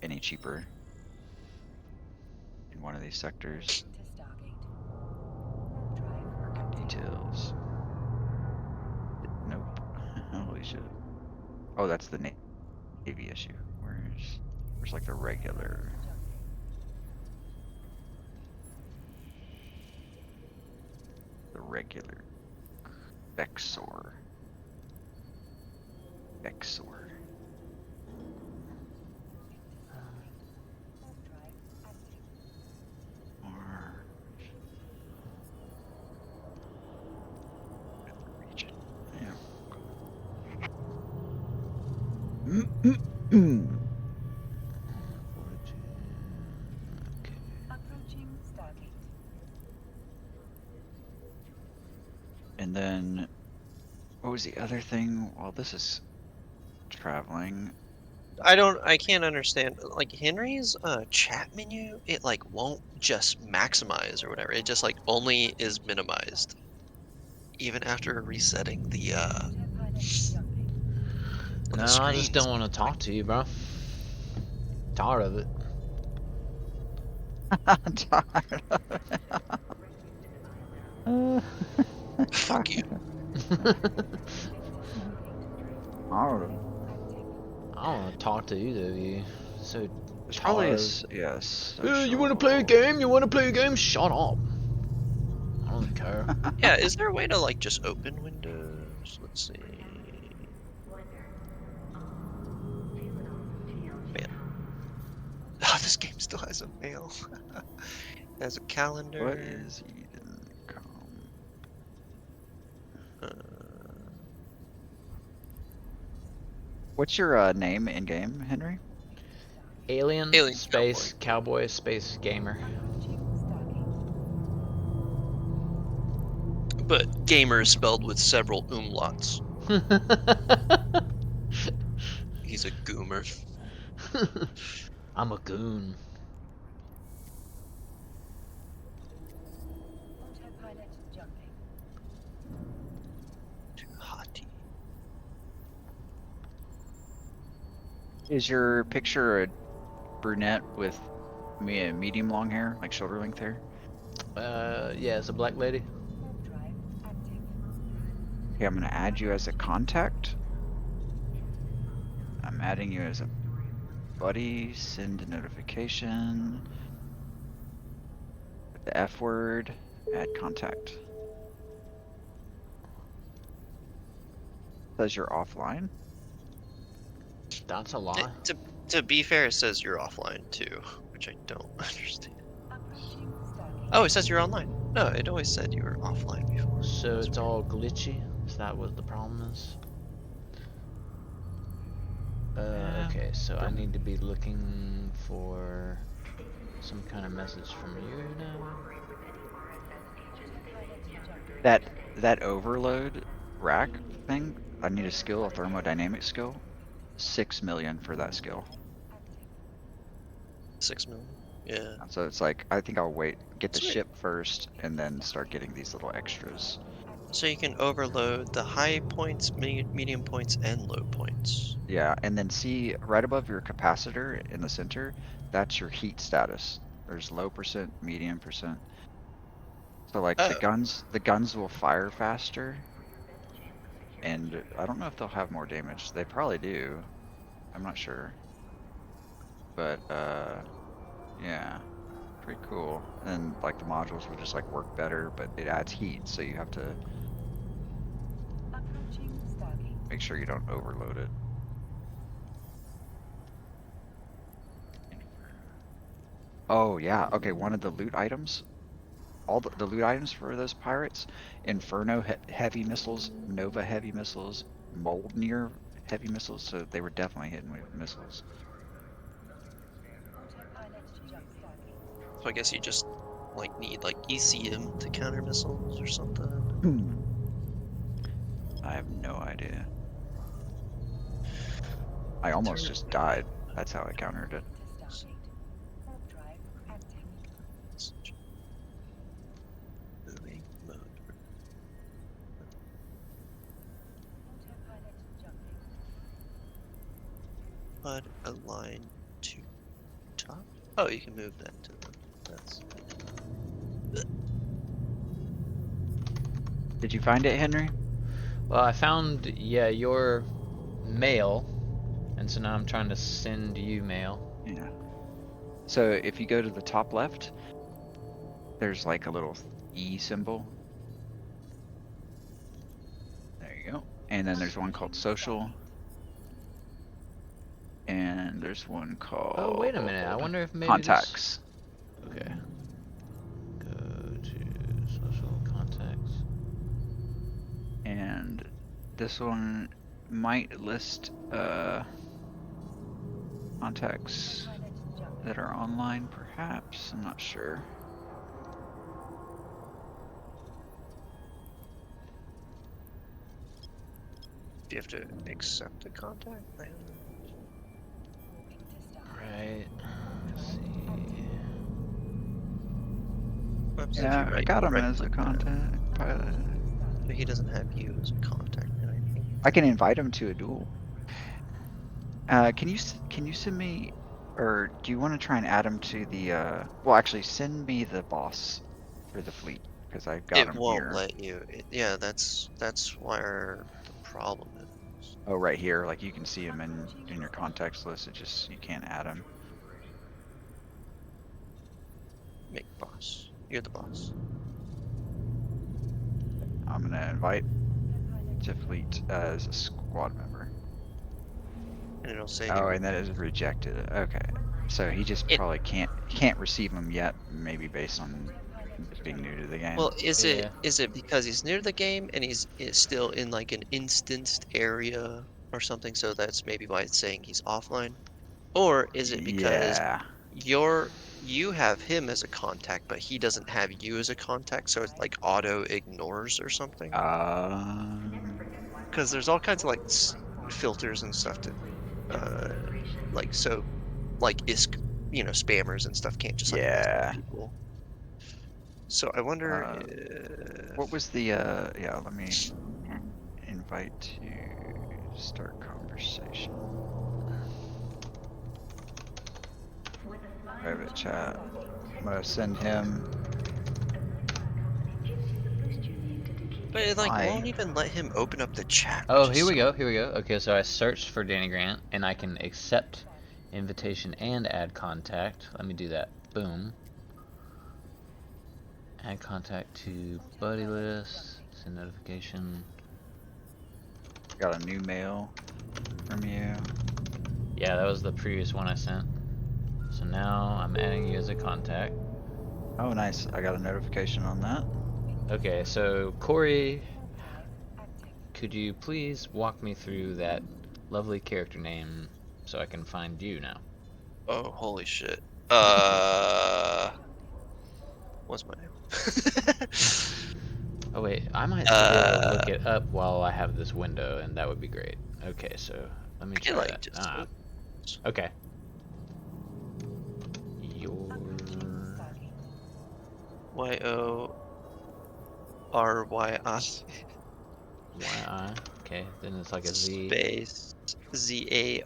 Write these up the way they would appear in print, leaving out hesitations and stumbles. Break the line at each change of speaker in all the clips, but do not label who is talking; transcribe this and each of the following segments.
Any cheaper in one of these sectors. Details. Nope. Holy shit. Oh, that's the Navy issue. Where's like the regular? The regular Vexor. Vexor. And then, what was the other thing? Well, this is traveling.
I can't understand, like, Henry's chat menu, it like won't just maximize or whatever. It just like only is minimized. Even after resetting the
No, I just don't want to talk to you, bro. Tired of it.
I'm tired of it.
Fuck you.
Alright.
I don't want to talk to either of you. So
There's probably a,
tired.
yes.
You want to play a game? You want to play a game? Shut up. I don't care.
Yeah, is there a way to like just open Windows? Let's see. Man. Oh, this game still has a mail. It has a calendar.
What is Eden? What's your name in game, Henry?
Alien space
Cowboy.
space gamer.
But gamer is spelled with several umlauts. He's a goomer.
I'm a goon.
Hottie.
Is your picture a brunette with medium long hair, like shoulder length hair?
Yeah, it's a black lady.
Okay, I'm gonna add you as a contact. I'm adding you as a buddy. Send a notification. The F word. Add contact. Says you're offline.
That's a lie.
To be fair, it says you're offline too, which I don't understand. Oh, it says you're online. No, it always said you were offline before.
So it's all glitchy? Is that what the problem is? Okay, so I need to be looking for some kind of message from you now.
That overload rack thing, I need a skill, a thermodynamic skill. 6 million for that skill.
6 million. Yeah.
So it's like, I think I'll get the ship first, and then start getting these little extras.
So you can overload the high points, medium points, and low points.
Yeah, and then see right above your capacitor in the center, that's your heat status. There's low percent, medium percent. So like the guns will fire faster. And I don't know if they'll have more damage. They probably do. I'm not sure. But yeah. Pretty cool. And like the modules will just like work better, but it adds heat, so you have to make sure you don't overload it. Oh yeah, okay, one of the loot items, all the loot items for those pirates, Inferno heavy missiles, Nova heavy missiles, Moldnir heavy missiles, so they were definitely hitting with missiles.
So I guess you just like need like ECM to counter missiles or something.
I have no idea. I almost just died. That's how I countered it.
HUD align to top? Oh, you can move that to the. That's.
Did you find it, Henry?
Well, I found, yeah, your mail, and so now I'm trying to send you mail.
Yeah. So if you go to the top left, there's like a little E symbol. There you go. And then there's one called social. And there's one
Oh, wait a minute. I
called
wonder if maybe this.
contacts.
Okay. Go to social contacts.
And this one might list contacts that are online, perhaps. I'm not sure.
Do you have to accept the contact?
Right. Let's see.
Oops, if
Yeah,
you
I got him
right
as a
click that.
contact pilot.
But he doesn't have you as a contact, I think.
I can invite him to a duel. Can you send me, or do you want to try and add him to the? Well, actually, send me the boss for the fleet because I've got
It
him
won't
here.
let you. Yeah, that's where the problem is.
Oh, right here. Like you can see him in your contacts list. It just you can't add him.
Make boss. You're the boss.
I'm gonna invite to fleet as a squad member.
And it'll say
Oh,
you're.
and that is rejected. Okay, so he just
It,
probably can't receive them yet. Maybe based on just being new to the game.
well,
Yeah.
is it because he's new to the game and is still in like an instanced area or something, so that's maybe why it's saying he's offline? Or is it because
Yeah.
you have him as a contact, but he doesn't have you as a contact, so it's like auto ignores or something? Because there's all kinds of like filters and stuff to uh like so like ISK, spammers and stuff can't just like mess with
Yeah.
people. So I wonder
Uh,
if
what was the yeah, let me invite to start conversation. Private chat. I'm gonna send him
but it like
hi.
won't even let him open up the chat,
Oh,
which is
here we
so
go. Here we go. Okay, so I searched for Danny Grant, and I can accept invitation and add contact. Let me do that. Boom. Add contact to buddy list. Send notification.
Got a new mail from you.
Yeah, that was the previous one I sent. So now I'm adding you as a contact.
Oh, nice. I got a notification on that.
Okay, so Corey, could you please walk me through that lovely character name so I can find you now?
oh holy shit. What's my name?
Oh wait, I might still be able to look
I
it up while I have this window, and that would be great. Okay, so let me
can
try
like
that.
just
Okay. Your
YORYI
YI. Okay, then it's like a Z.
space ZAROD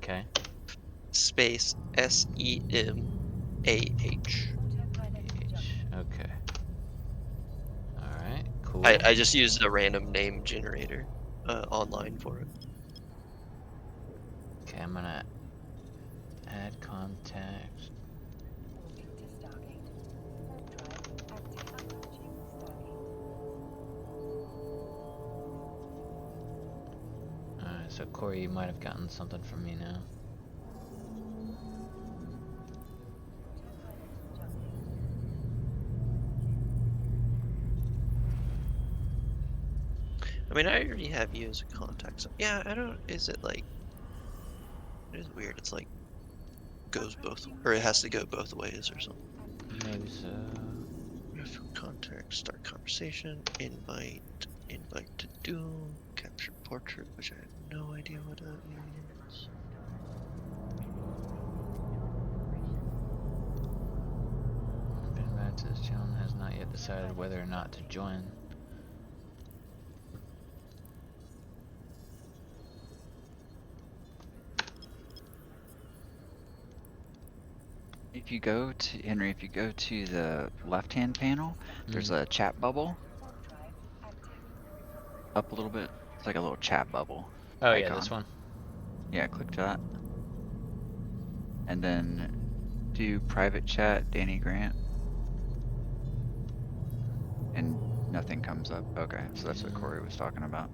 Okay.
space SEMAH.
Okay. All right.
I
Cool.
I just used a random name generator online for it.
Okay, I'm gonna add contacts. Alright, so Corey, you might have gotten something from me now.
I mean, I already have you as a contact, so yeah, I don't. Is it like? It is weird. It's like goes both, or it has to go both ways or something.
Maybe so.
Contact, start conversation, invite to duel, capture portrait, which I have no idea what that means.
Been invited to this channel and has not yet decided whether or not to join.
If you go to Henry, if you go to the left-hand panel, there's a chat bubble up a little bit. It's like a little chat bubble
Oh yeah, this
icon.
one.
Yeah, click that, and then do private chat Danny Grant, and nothing comes up. Okay, so that's what Corey was talking about.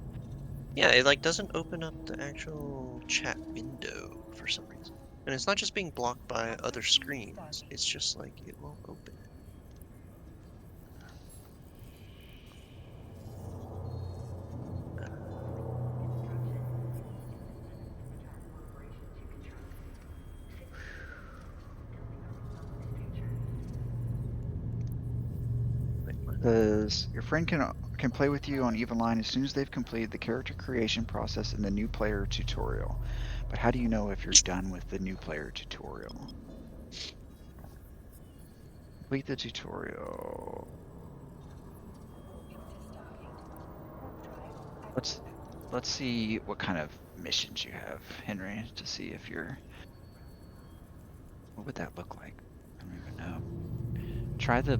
Yeah, it like doesn't open up the actual chat window for some reason. And it's not just being blocked by other screens, it's just like it won't open.
Says your friend can play with you on even line as soon as they've completed the character creation process in the new player tutorial. But how do you know if you're done with the new player tutorial? Complete the tutorial. Let's see what kind of missions you have, Henry, to see if you're. What would that look like? I don't even know. Try the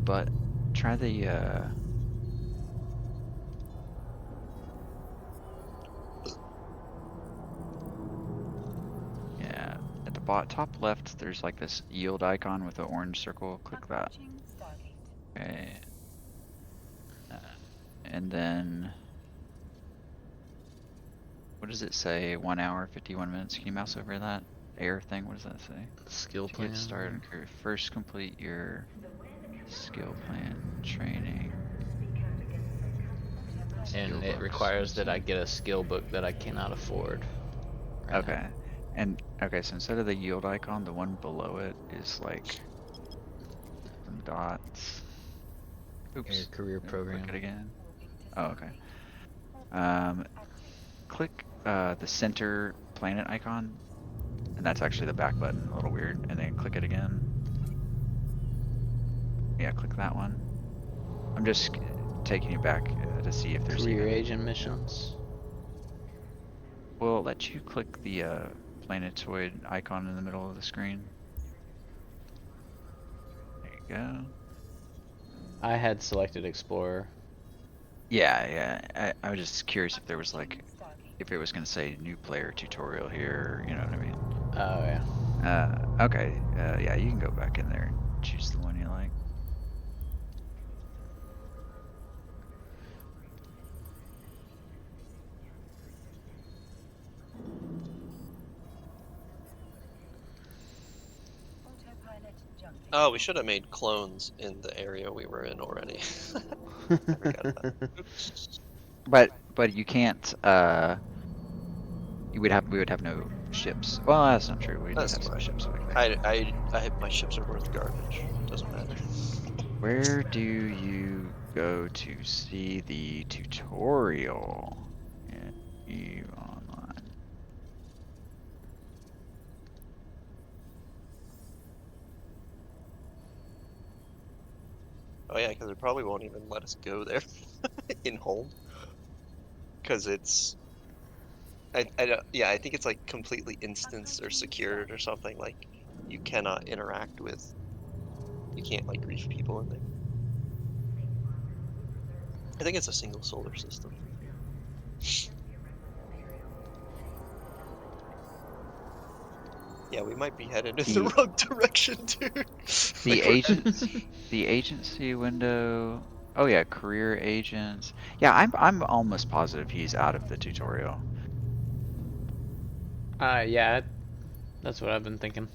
yeah, at the top left there's like this yield icon with an orange circle. Click that. Okay. Uh, and then what does it say? 1 hour, 51 minutes. Can you mouse over that air thing? What does that say?
Skill
To
plan.
get started in career, first complete your skill plan training.
And
Skill
it
books.
requires that I get a skill book that I cannot afford. Right
Okay.
now.
And okay, so instead of the yield icon, the one below it is like some dots.
Air
Oops.
career
Click
program.
it again. Oh, okay. Click the center planet icon, and that's actually the back button. A little weird. And then click it again. Yeah, click that one. I'm just taking you back to see if there's
Career
even.
agent missions.
Will it let you click the planetoid icon in the middle of the screen? There you go.
I had selected Explorer.
Yeah, yeah. I was just curious if there was like, if it was going to say new player tutorial here, you know what I mean?
Oh yeah.
Okay. Yeah, you can go back in there and choose the one you like.
Oh, we should have made clones in the area we were in already. I forgot about that. Oops.
But you can't. We would have no ships. Well, that's not true. We do
That's
have some
fine.
ships we can make.
My ships are worth garbage. Doesn't matter.
Where do you go to see the tutorial? In EVE Online.
Oh yeah, because it probably won't even let us go there in home. Because it's yeah, I think it's like completely instanced or secured or something. Like you cannot interact with, you can't like grief people in there. I think it's a single solar system. Yeah, we might be headed in the
The
wrong direction, dude.
the
Like we're headed.
agency window. Oh yeah, career agents. Yeah, I'm almost positive he's out of the tutorial.
Yeah, that's what I've been thinking.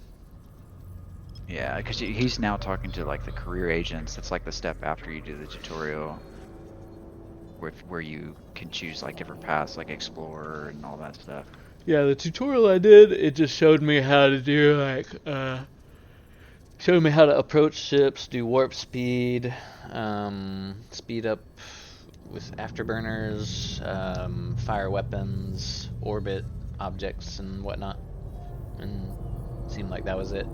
Yeah, because he's now talking to like the career agents. That's like the step after you do the tutorial, where you can choose like different paths, like explorer and all that stuff.
Yeah, the tutorial I did, it just showed me how to do showed me how to approach ships, do warp speed, speed up with afterburners, fire weapons, orbit objects, and whatnot. And it seemed like that was it.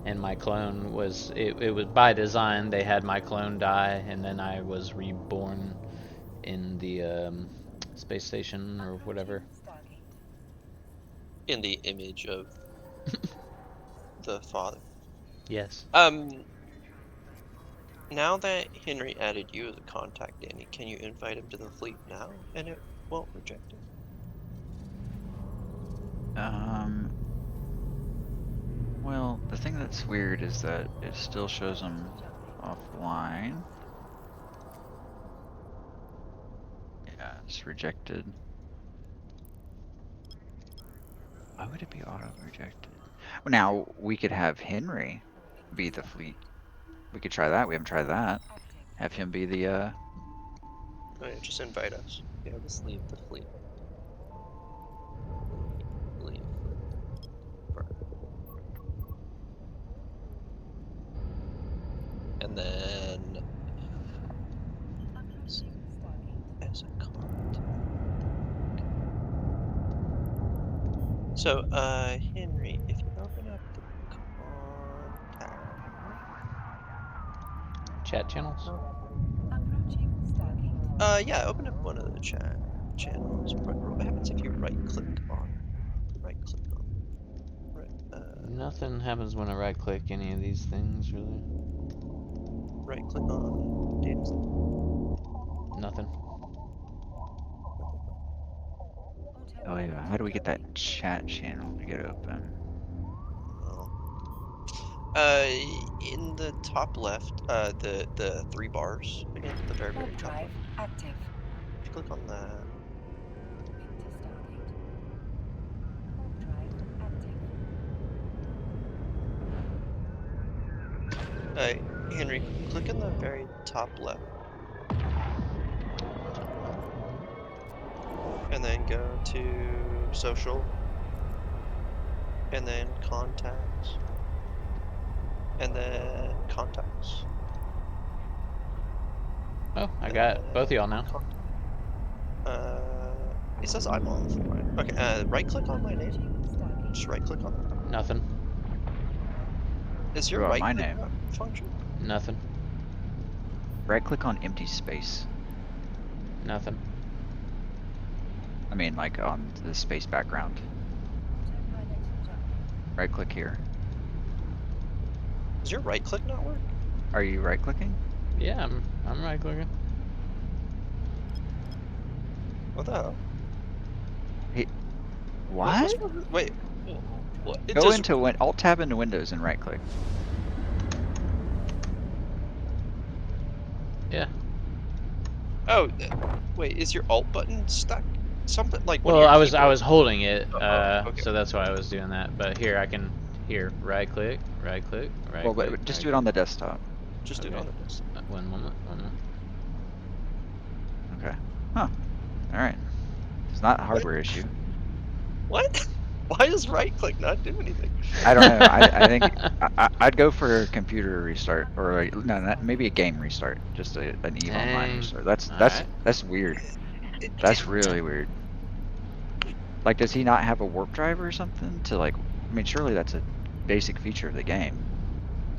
And my clone was it was by design. They had my clone die, and then I was reborn in the space station or whatever.
In the image of the father.
Yes.
Now that Henry added you as a contact, Danny, can you invite him to the fleet now and it won't reject it?
Well, the thing that's weird is that it still shows him offline. Yeah, it's rejected. Why would it be auto rejected? Well, now we could have Henry be the fleet. We could try that. We haven't tried that. Have him be the
Oh, yeah, just invite us. Yeah, let's leave the fleet. Leave fleet. And then as a contact. So, Henry, if you open up the contact.
Chat channels.
Yeah, open up one of the chat channels. What happens if you right click on?
Nothing happens when I right click any of these things, really.
Right click on data set.
Nothing.
Oh yeah, how do we get that chat channel to get open?
In the top left, the three bars again, the very top left.
Active.
If you click on that, Henry, click in the very top left, and then go to social, and then contacts, and then contacts.
Oh, I got both of y'all now.
It says I'm on the floor. Okay, right click on my name. Just right click on it.
Nothing.
Is your
What about
right
my
click
name?
not function?
Nothing.
Right click on empty space.
Nothing.
I mean, like on the space background. Right click here.
Does your right click not work?
Are you right clicking?
Yeah, I'm right clicking.
What the hell?
What?
Wait. What? It
Go
just,
into Alt tab into Windows and right click.
Yeah.
oh, wait. Is your Alt button stuck? Something like one of
Well,
your
I
keyboard-
was holding it,
okay.
so that's why I was doing that. But here I can right click, right click, right
Well,
click.
but just
right
do it on the desktop.
Just do it
Okay.
on the desktop.
One moment.
Okay. Huh. All right. It's not a hardware issue.
What? Why does right click not do anything?
I don't know. I think I'd go for a computer restart or maybe a game restart. Just an EVE Online
Dang.
restart.
Alright.
That's weird. That's really weird. Like, does he not have a warp drive or something to like? I mean, surely that's a basic feature of the game.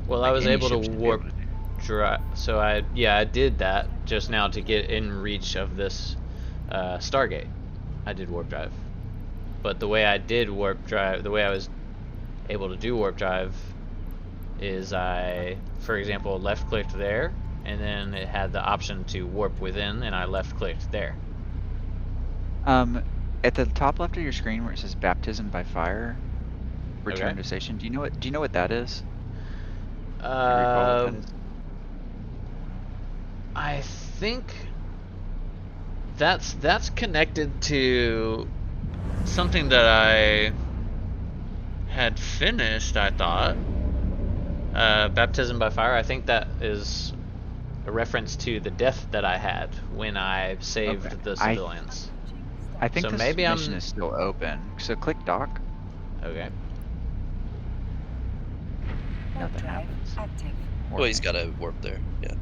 Well,
Like,
I was
any
able to
ship should be
warp
able to do.
drive. So I did that just now to get in reach of this Stargate. I did warp drive. But the way I did warp drive, the way I was able to do warp drive is I, for example, left clicked there, and then it had the option to warp within, and I left clicked there.
At the top left of your screen where it says "Baptism by Fire," return
Okay.
to station. Do you know what that is? Do you recall what that is?
I think that's connected to something that I had finished, I thought. Baptism by Fire, I think that is a reference to the death that I had when I saved
Okay.
the civilians.
I think
So
this
maybe
mission
I'm
is still open. So click dock.
okay.
Nothing happens.
Active.
Well, he's got a warp there. Yeah.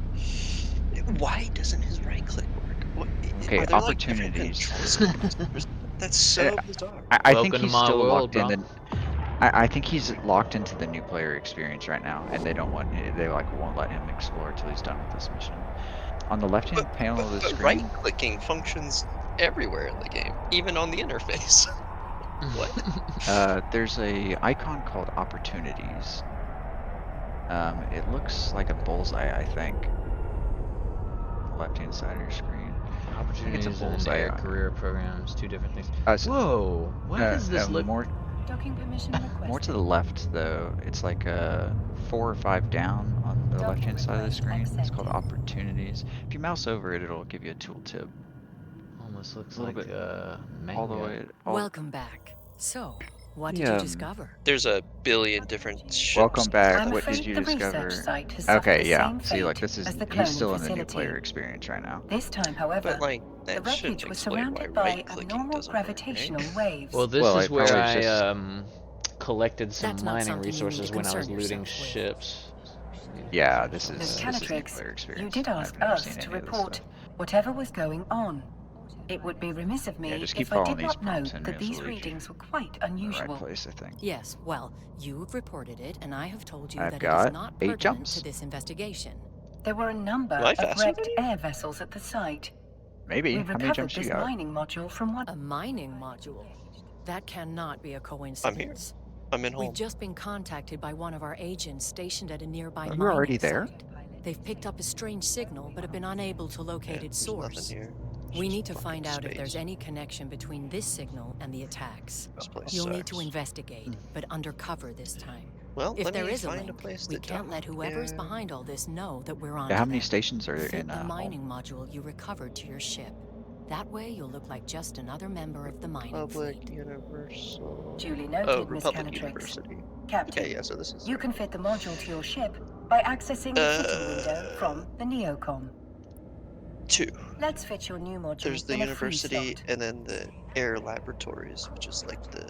Why doesn't his right click work? What,
Okay,
are there, like, different
opportunities.
control schemes? That's so bizarre.
I think
Welcome to
he's
my
still
world,
locked in
bro.
the. I think he's locked into the new player experience right now, and they don't want. They like won't let him explore till he's done with this mission. On the left-hand panel of the
But
screen.
right clicking functions everywhere in the game, even on the interface. What?
There's a icon called opportunities. It looks like a bullseye, I think. Left-hand side of your screen.
Opportunities and
bullseye
air
on it.
career programs, two different things.
So,
Whoa! Why does this look?
Docking permission requested.
more to the left, though. It's like 4 or 5 down on the
Docking
left-hand side of the
request
screen. It's called
accepted.
Opportunities. If you mouse over it, it'll give you a tooltip.
Almost looks
A little
like
bit
manga.
all the way.
Welcome back. So, what did
Yeah,
you discover?
There's a billion different ships.
Welcome back.
I'm
What
afraid
did you
the
discover?
research site has suffered
Okay,
the
yeah.
same
See, like
fate
this is
as the
he's still
cloning
in the new
facility.
player experience right now.
This time, however,
But like
the
that
wreckage
shouldn't
was
explain why
surrounded by
right-clicking
abnormal
doesn't work,
gravitational
right?
waves.
Well, this
Well,
is
it
where
probably
I
just-
collected some
That's not
mining
something you need
resources
to
when I was
concern
looting
yourself with.
ships.
Yeah, this
Ms.
is new
Canatrix,
player
you
experience.
did
I've
ask
never
us
seen
to
any of this
report
stuff.
whatever was going on. It would be remiss of me
just keep
if I
following
did
these
not note
prompts, Henry.
that these
It'll lead you
readings were quite
in the
unusual.
right place, I think.
Yes, well, you've reported it, and I have told you
I've
that it
got
is not
8
pertinent
jumps.
to this investigation.
There were a number
Am I
of
faster
wrecked
than you?
air vessels at the site.
Maybe.
We
How many
recovered
jumps you
this
got?
mining module from one.
A mining module? That cannot be a coincidence.
I'm in
We've
home.
just been contacted by one of our agents stationed at a nearby
You were
mining
already there?
site. They've picked up a strange signal, but have been unable to locate its
There's nothing
source.
here.
We
It's
need to
fucking
find out if there's
space.
any connection between this signal and the attacks.
This place
You'll need to
sucks.
investigate, but undercover this time.
Well,
If
let
there
me
is a
find a
link,
place
we
to
can't let
dock.
whoever is
Yeah.
behind all this know that we're on
Yeah,
to
how many
them.
stations are
Fit
in
the
home?
mining module you recovered to your ship. That way you'll look like just another member of the mining
Public
fleet.
Universal.
Duly
Oh,
noted, Miss
Republic
Canatrix.
University.
Captain,
Okay, yeah, so this is.
you can fit the module to your ship by accessing the fitting window from the Neocom.
2.
Let's fit your new module
There's the
in a free
university
slot.
and then the air laboratories, which is like the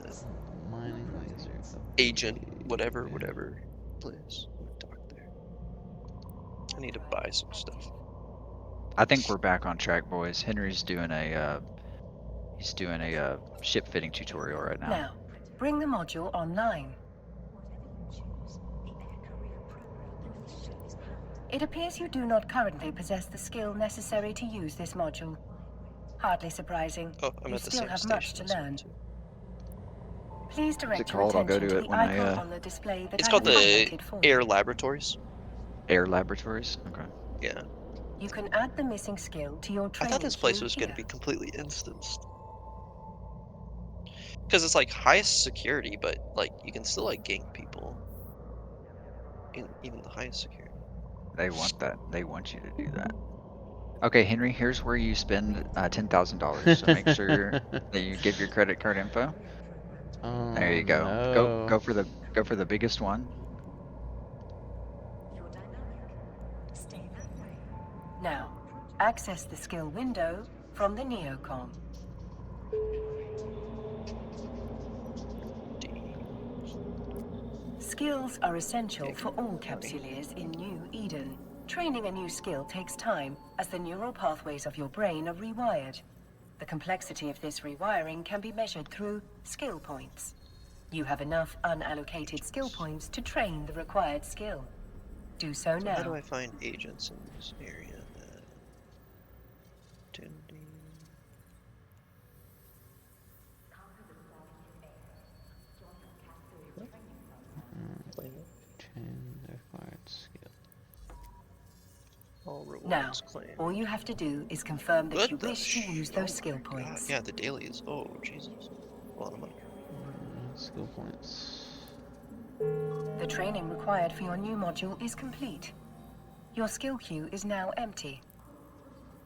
Mining laser.
agent, whatever place. Dock there. I need to buy some stuff.
I think we're back on track, boys. Henry's doing a ship fitting tutorial right now.
Now, bring the module online. It appears you do not currently possess the skill necessary to use this module. Hardly surprising.
Oh, I'm
You
at the
still
same
have
station.
much to
as well,
learn.
too.
Please direct your
called? I'll go
attention
to
to
it
the
when I,
icon on the display that
It's
I
called
have
the
highlighted for
air
you.
laboratories.
Air laboratories? Okay.
Yeah.
You can add the missing skill to your
I
training
thought this place
queue
was going to
here.
be completely instanced. Because it's like highest security, but like you can still like gank people in even the highest security.
They want that. They want you to do that. Okay, Henry, here's where you spend $10,000. So make sure that you give your credit card info.
Oh,
There you go.
no.
Go for the biggest one.
Now, access the skill window from the Neocom. Skills are essential for all capsuleers in New Eden. Training a new skill takes time, as the neural pathways of your brain are rewired. The complexity of this rewiring can be measured through skill points. You have enough unallocated skill points to train the required skill. Do so
So how do
now.
I find agents in this area? Opportunity. Claim it.
Chain the required skill.
All rewards
Now,
claim.
all you have to do is confirm that
What
you
the
wish to use those skill
God,
points.
yeah, the dailies. Oh, Jesus. A lot of money.
Skill points.
The training required for your new module is complete. Your skill queue is now empty.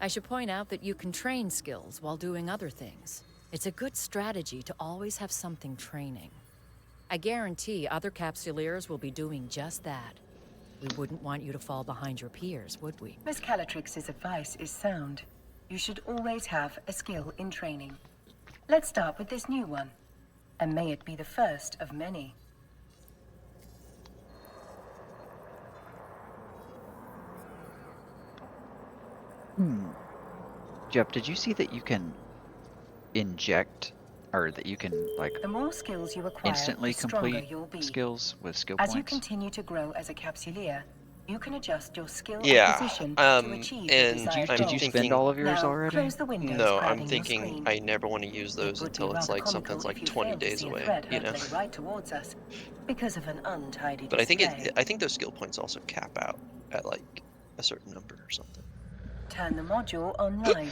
I should point out that you can train skills while doing other things. It's a good strategy to always have something training. I guarantee other capsuleers will be doing just that. We wouldn't want you to fall behind your peers, would we?
Miss Calatrix's advice is sound. You should always have a skill in training. Let's start with this new one. And may it be the first of many.
Jeff, did you see that you can inject, or that you can like
The more skills you acquire,
instantly
the stronger
complete
you'll be.
skills with skill
As you
points?
continue to grow as a capsuleer, You can adjust your skill
Yeah,
or position to achieve the
and
desired
I'm
Did you
goal.
spend all of yours
Now,
already?
close the windows
No, I'm
crowding your
thinking
screen.
I never want to use those
It would be
until it's
rather
like something's
comical
like
if you
20
failed to
days
see a
away,
threat
you know?
hurtling right towards us because of an untidy
But I
display.
think those skill points also cap out at like a certain number or something.
Turn the module online.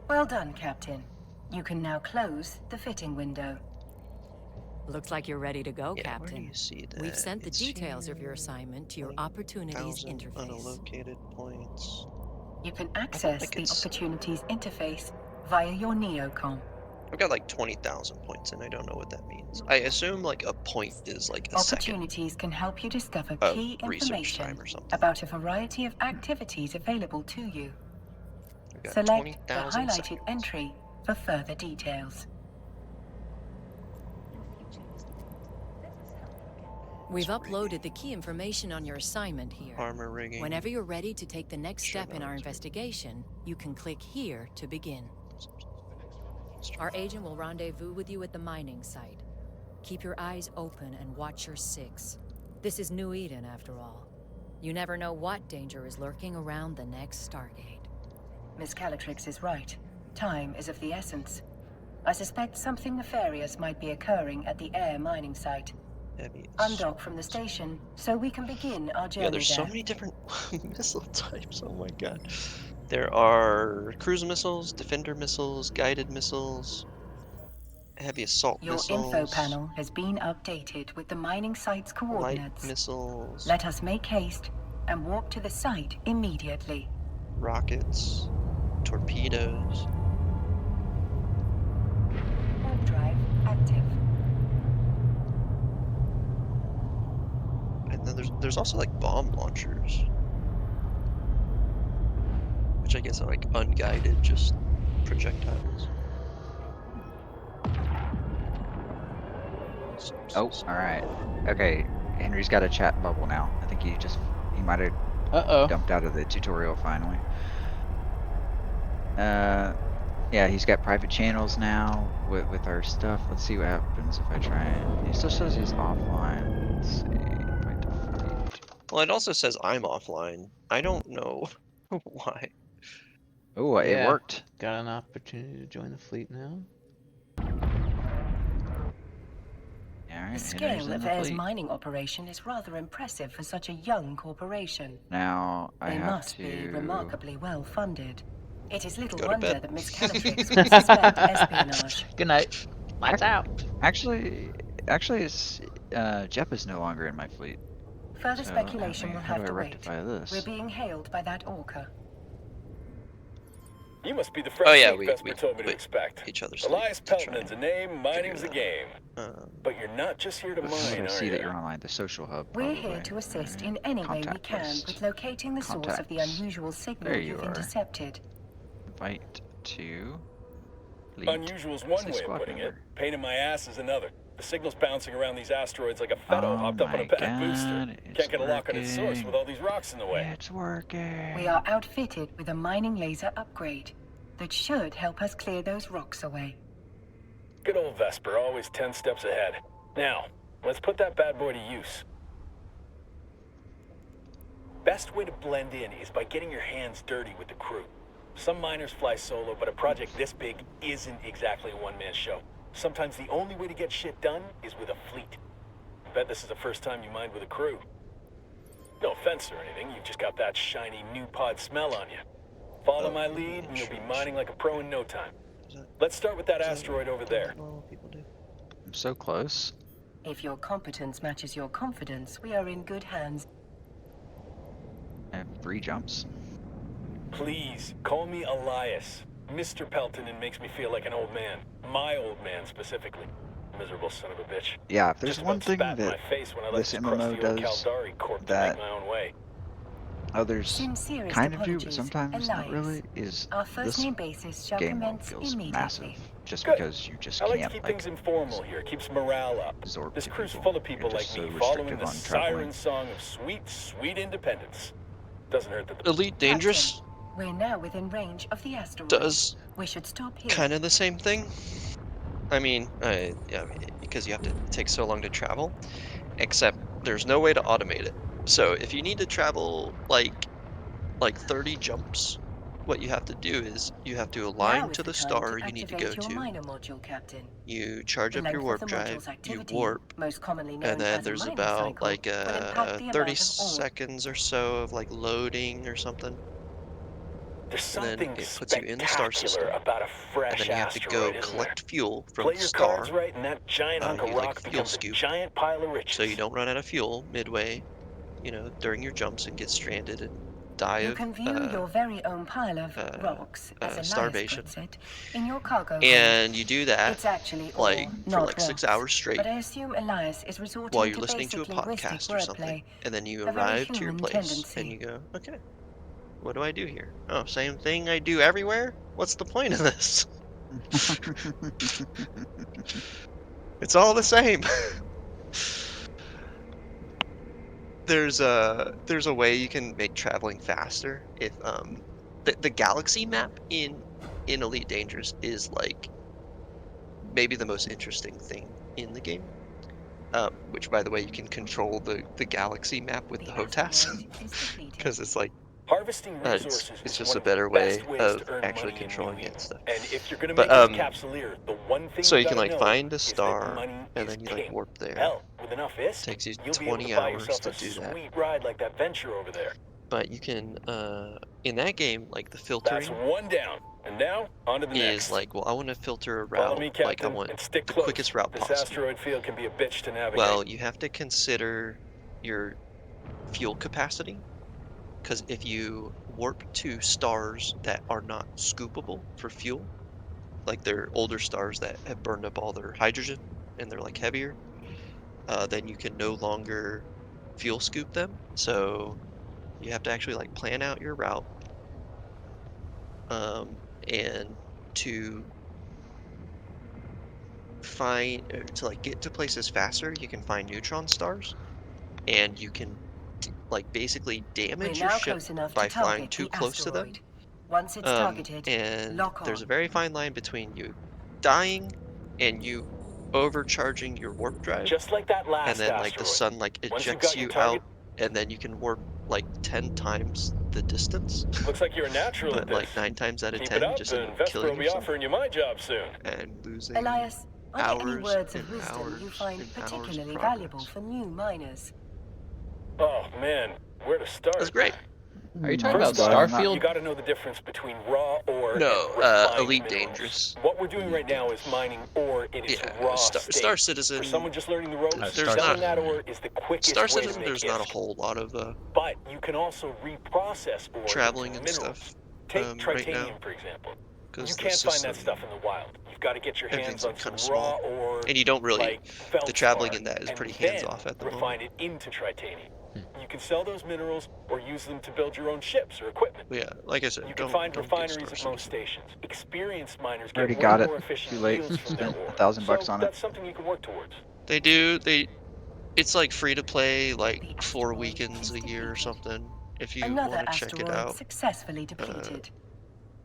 Well done, Captain. You can now close the fitting window.
Looks like you're ready to go,
Yeah, where do
Captain.
you see that?
We've sent the
It's
details of your
here,
assignment to your opportunities
20,000
interface.
unallocated points.
You can
I
access
felt like
the
it's
opportunities interface via your neocom.
I've got like 20,000 points and I don't know what that means. I assume like a point is like a second
Opportunities can help you discover
of
key
research
information
time or something.
about a variety of activities available to you.
I've got
Select the
20,000
highlighted
seconds.
entry for further details.
We've uploaded the key information on your assignment here.
Armor rigging.
Whenever you're ready to take the next
Sure,
step in
no,
our
it's good.
investigation, you can click here to begin. Our agent will rendezvous with you at the mining site. Keep your eyes open and watch your six. This is New Eden, after all. You never know what danger is lurking around the next Stargate.
Miss Calatrix is right. Time is of the essence. I suspect something nefarious might be occurring at the air mining site.
Heavy
Undock from the station so we can begin our journey
Yeah, there's so
there.
many different missile types. Oh my god. There are cruise missiles, defender missiles, guided missiles, heavy assault
Your
missiles,
info panel has been updated with the mining site's
light
coordinates.
missiles,
Let us make haste and walk to the site immediately.
rockets, torpedoes.
Warp drive active.
And then there's also like bomb launchers, which I guess are like unguided, just projectiles.
Oh, alright. Okay, Henry's got a chat bubble now. I think he might have
Uh-oh.
dumped out of the tutorial finally. Yeah, he's got private channels now with our stuff. Let's see what happens if I try it. He still says he's offline. Let's see. Invite to fleet.
Well, it also says I'm offline. I don't know why.
Oh, it
Yeah.
worked.
Got an opportunity to join the fleet now.
Alright,
The
Henry's
scale
in
of
the
Air's
fleet.
mining operation is rather impressive for such a young corporation.
Now I
They
have
must
to.
be remarkably well funded. It is little
Go to
wonder
bed.
that Miss Calatrix would suspect espionage.
Good night. Lights out.
Actually, it's Jep is no longer in my fleet.
Further
So,
speculation will
how
have
do I
to wait.
rectify this?
We're being hailed by that orca.
You must be the
Oh yeah,
fresh Vesper told me to expect.
each other's
Elias
fleet to try
Pelton's a name, mining's a
that.
game. But you're not just here to
How would I
mine,
see
are
that
you?
you're online? The social hub.
We're
Probably.
here to assist in
Alright.
any way we
Contact
can
list.
with locating the source of the
Contacts.
unusual signal
There you
you've
are.
intercepted.
Invite to. Fleet.
Unusual's one
Say
way of
squad
putting it.
member.
Pain in my ass is another. The signal's bouncing around these asteroids like a fellow
Oh
hopped up on
my
a bad
God,
booster.
it's
Can't get a lock on its source
working.
with all these rocks in the way.
It's working.
We are outfitted with a mining laser upgrade that should help us clear those rocks away.
Good old Vesper, always 10 steps ahead. Now, let's put that bad boy to use. Best way to blend in is by getting your hands dirty with the crew. Some miners fly solo, but a project this big isn't exactly a one-man show. Sometimes the only way to get shit done is with a fleet. I bet this is the first time you mined with a crew. No offense or anything, you've just got that shiny new pod smell on you. Follow my lead and you'll be mining like a pro in no time. Let's start with that asteroid over there.
Normal people do.
I'm so close.
If your competence matches your confidence, we are in good hands.
I have 3 jumps.
Please, call me Elias. Mr. Pelton makes me feel like an old man. My old man, specifically. Miserable son of a bitch.
Yeah, if there's
Just
one
about
thing
spat in
that
my face when I let
this
this
MMO
crusty old
does
Caldari corp to
that
make my own way.
others
Sincerest
kind of do, but
apologies,
sometimes not
Elias.
really, is
Our first
this
name basis shall
game mode
commence
feels
immediately.
massive. Just
Good.
because you just
I like to
can't,
keep
like,
things informal here, keeps morale up.
absorb
This
to
crew's
people.
full of people
You're
like
just
me,
so
following
restrictive
the
on traveling.
siren song of sweet, sweet independence. Doesn't hurt that the
Elite Dangerous
We're now within range of the asteroid.
does
We should stop here.
kind of the same thing. I mean, yeah, because you have to take so long to travel. except there's no way to automate it. So if you need to travel like 30 jumps, what you have to do is you have to
Now
align
is
to
the
the
time
star
to
you need to go
activate your
to.
minor module, Captain.
You charge
The
up your
length of
warp
the
drive,
module's
you
activity,
warp,
most commonly
and
known
then
as a
there's
mining
about
cycle,
like
will impact the
30
amount of ore.
seconds or so of like loading or something.
There's
And then
something
it puts you in the star system.
spectacular about a
And
fresh
then you have to go
asteroid, isn't there?
collect fuel from
Play
the
your
star.
cards right, and that giant hunk of
You like
rock
fuel
becomes a
scoop,
giant pile of riches.
so you don't run out of fuel midway, you know, during your jumps and get stranded and die
You
of
can view your very own pile of rocks, as Elias
starvation.
puts it, in your cargo hold.
And you do that
It's actually
like
ore,
for
not
like 6
rocks,
hours straight
but I assume Elias is resorting
while you're
to
listening to a
basic linguistic
podcast or something.
wordplay,
And then you
a very
arrive to your
human
place
tendency.
and you go, okay, what do I do here? Oh, same thing I do everywhere? What's the point of this? It's all the same. There's a way you can make traveling faster if the galaxy map in Elite Dangerous is like maybe the most interesting thing in the game. Which, by the way, you can control the galaxy map with the HOTAS because it's like
Harvesting resources
it's
is
just
one
a
of the
better way
best ways
of
to earn
actually
money in
controlling
New
it and
Eden.
stuff.
And if you're gonna
But
make this capsuleer, the one thing
so you can
gotta
like
know
find a
is that
star
money
and
is
then you like
king.
warp there.
Hell, with enough ISK,
Takes you
you'll be able
20
to buy
hours
yourself
to
a
do that.
sweet ride like that venture over there.
But you can in that game like the
That's
filtering
one down. And now, on to the next.
is like, well, I want to filter a
Follow
route,
me,
like I
Captain,
want
and stick
the
close.
quickest route
This
possible.
asteroid field can be a bitch to navigate.
Well, you have to consider your fuel capacity, because if you warp to stars that are not scoopable for fuel, like they're older stars that have burned up all their hydrogen and they're like heavier, then you can no longer fuel scoop them. So you have to actually like plan out your route, and to like get to places faster, you can find neutron stars, and you can like basically
We're
damage your
now
ship
close enough
by
to
flying
target
too
the
close to them.
asteroid. Once it's targeted,
And
lock
there's a
on.
very fine line between you dying and you overcharging your warp drive,
Just like that last
and then like the
asteroid.
sun like
Once you've
ejects
got your
you
target,
out, and then you can warp like 10 times the distance.
looks like you're a natural at
But
this.
like 9 times out of
Keep
10
it
you
up,
just end
and
up
Vesper
killing
will be
yourself
offering you my job soon.
and losing
Elias, are there any
hours
words
and
of wisdom
hours
you find
and hours
particularly
of
valuable
progress.
for new miners?
Oh man, where to start?
That's great.
Are you talking about
First off,
Starfield?
you got to know the difference between raw ore
No,
and refined
Elite
minerals.
Dangerous.
What we're doing right now is mining ore in its
Yeah,
raw
Star
state.
Citizen.
For someone just learning the ropes,
There's
selling
not-
that ore is the quickest
Star
way to
Citizen,
make
there's not a
ISK.
whole lot of
But you can also reprocess ore
traveling
into
and
minerals.
stuff
Take
right
tritanium,
now,
for example. You
because the
can't find that
system,
stuff in the wild. You've got to get your hands
everything's
on
like
some
kind of
raw
small,
ore,
and you don't really.
like
The traveling
feldspar,
in that is
and
pretty
then
hands-off at the
refine
moment.
it into tritanium. You can sell those minerals or use them to build your own ships or equipment.
But yeah, like I said,
You can
don't
find
get
refineries
Star
at most
Citizen.
stations. Experienced miners
Already
get
got
way
it.
more efficient
Too late.
yields from their
Spent
ore.
$1,000
So
on it.
that's something you can work towards.
They do. It's like free to play, like
The
4
asteroid
weekends
is
a year or
defeated.
something. If you
Another
want to check it
asteroid
out.
successfully depleted.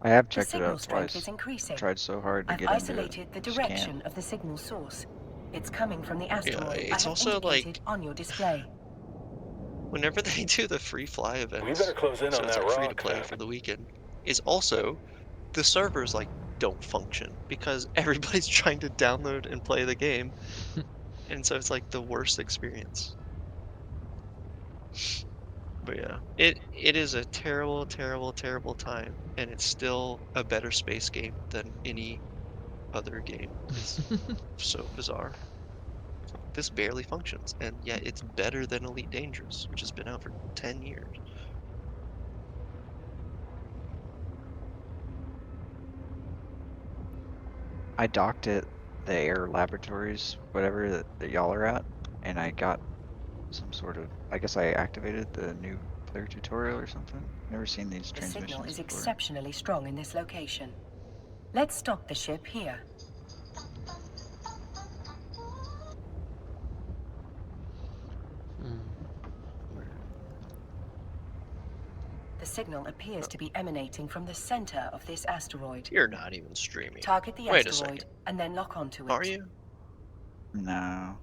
I have
The
checked it
signal
out
strength
twice.
is increasing.
I've tried so hard to
I've
get into it.
isolated the
Just
direction
can't.
of the signal source. It's coming from the asteroid I
it's
have
also
indicated
like
on your display.
whenever they do the free fly events,
We better close in
so
on
it's
that
like free to
rock,
play
Fab.
for the weekend, is also the servers like don't function because everybody's trying to download and play the game, and so it's like the worst experience. But yeah, it is a terrible, terrible, terrible time, and it's still a better space game than any other game. It's so bizarre. This barely functions, and yet it's better than Elite Dangerous, which has been out for 10 years.
I docked at the air laboratories, whatever that y'all are at, and I got some sort of, I guess I activated the new player tutorial or something. Never seen these
The signal
transmissions
is
before.
exceptionally strong in this location. Let's stop the ship here. The signal appears to be emanating from the center of this asteroid.
You're not even streaming.
Target the
Wait a
asteroid
second.
and then lock onto it.
Are you?
No.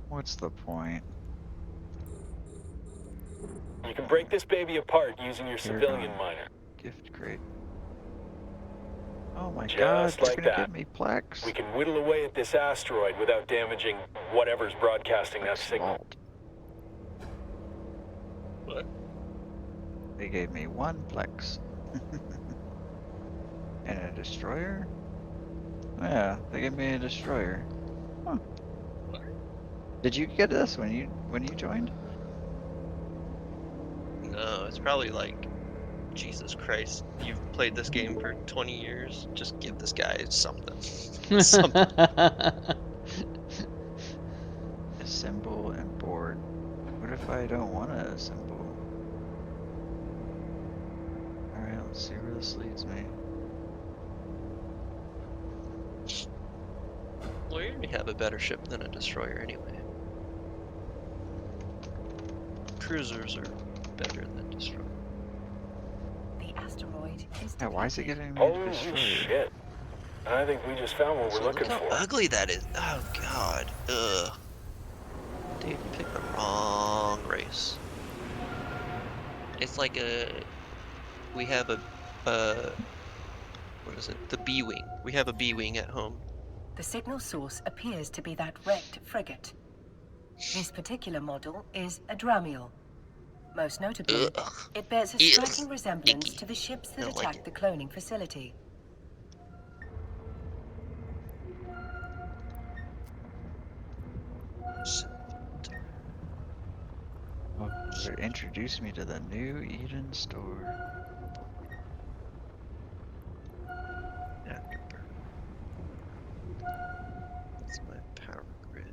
What's the point?
You can break this baby apart using your
Here
civilian
gone.
miner.
Gift crate. Oh my
Just
god, they're
like
gonna
that.
give me Plex.
We can whittle away at this asteroid without damaging whatever's broadcasting that
Plex
signal.
vault.
What?
They gave me 1 Plex. And a destroyer? Yeah, they gave me a destroyer. Huh.
What?
Did you get this when you joined?
No, it's probably like, Jesus Christ, you've played this game for 20 years. Just give this guy something. Something.
Assemble and board. What if I don't want to assemble? Alright, let's see where this leads me.
Well, you already have a better ship than a destroyer anyway. Cruisers are better than destroyers.
The asteroid is
Yeah, why is it
depleted.
giving me a
Holy
destroyer?
shit. I think we just found what
So
we're looking
look how
for.
ugly that is. Oh god. Ugh. Dude, you picked the wrong race. It's like we have a what is it? The B-wing. We have a B-wing at home.
The signal source appears to be that wrecked frigate. This particular model is a Dramiel. Most notably,
Ugh.
it bears a
Ew.
striking resemblance
Icky.
to the ships that
Don't like
attacked the cloning facility.
Oh, they introduced me to the new Eden store.
Afterburn. That's my power grid.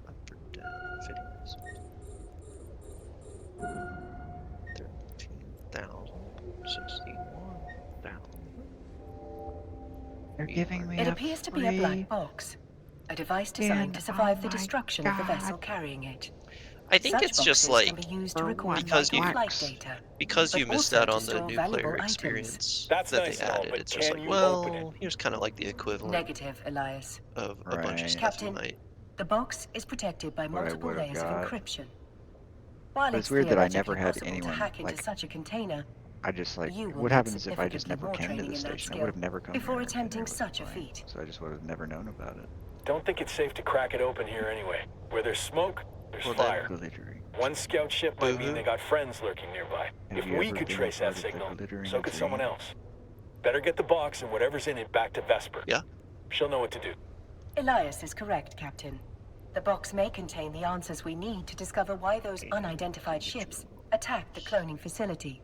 Up or down, fitting this. 13,000, 61,000.
They're giving me
It
a
appears to be a
free
black box, a device designed to survive
oh
the
my
destruction of the
God.
vessel carrying it.
I think
Such
it's just
boxes
like
can be used to
for
record
because
vital
you-
flight data.
because
but
you missed
also
out
to
on the
store
nuclear
valuable items.
experience
That's
that
nice
they
and all,
added.
but
It's just
can
like,
you open
well,
it?
here's kind of like the equivalent
Negative, Elias.
of a bunch of
Right.
stuff you
Captain,
might.
the box is protected by
What I
multiple
would've
layers of
got.
encryption. While
But
it's
it's weird that I never
theoretically
had
possible
anyone,
to hack into
like-
such a container,
I just like,
you will
what
need
happens if I just
significantly
never
more
came to
training
the
in that
station? I
skill
would have never come
before
here if I
attempting
never was
such a
playing.
feat.
So I just would have never known about it.
Don't think it's safe to crack it open here anyway. Where there's smoke, there's
Well, then-
fire.
Glittering.
One scout ship might mean
Boo-hoo.
they got friends lurking nearby.
Have
If
you
we
ever
could
been
trace
part
that
of the
signal,
glittering
so could someone
dream?
else. Better get the box and whatever's in it back to Vesper.
Yeah.
She'll know what to do.
Elias is correct, Captain. The box may contain the answers we need to discover why those unidentified ships attacked the cloning facility,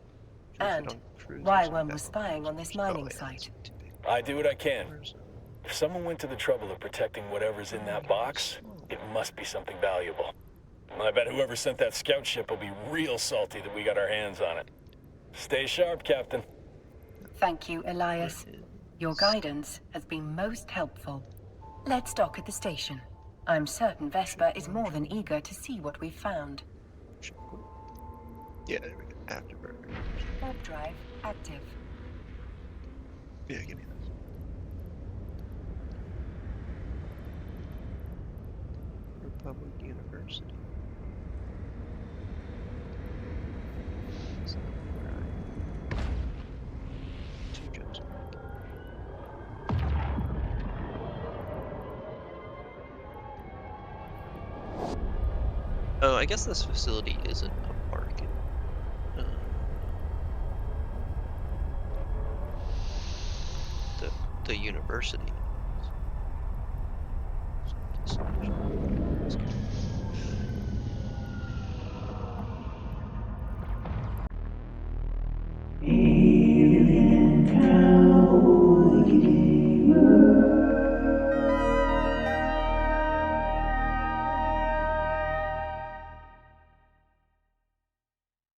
and why one was spying on this mining site.
I do what I can. If someone went to the trouble of protecting whatever's in that box, it must be something valuable. I bet whoever sent that scout ship will be real salty that we got our hands on it. Stay sharp, Captain.
Thank you, Elias. Your guidance has been most helpful. Let's dock at the station. I'm certain Vesper is more than eager to see what we've found.
Yeah, there we go. Afterburner.
Warp drive active.
Yeah, give me this. Republic University. Is that where two jokes. Oh, I guess this facility isn't a park. The university.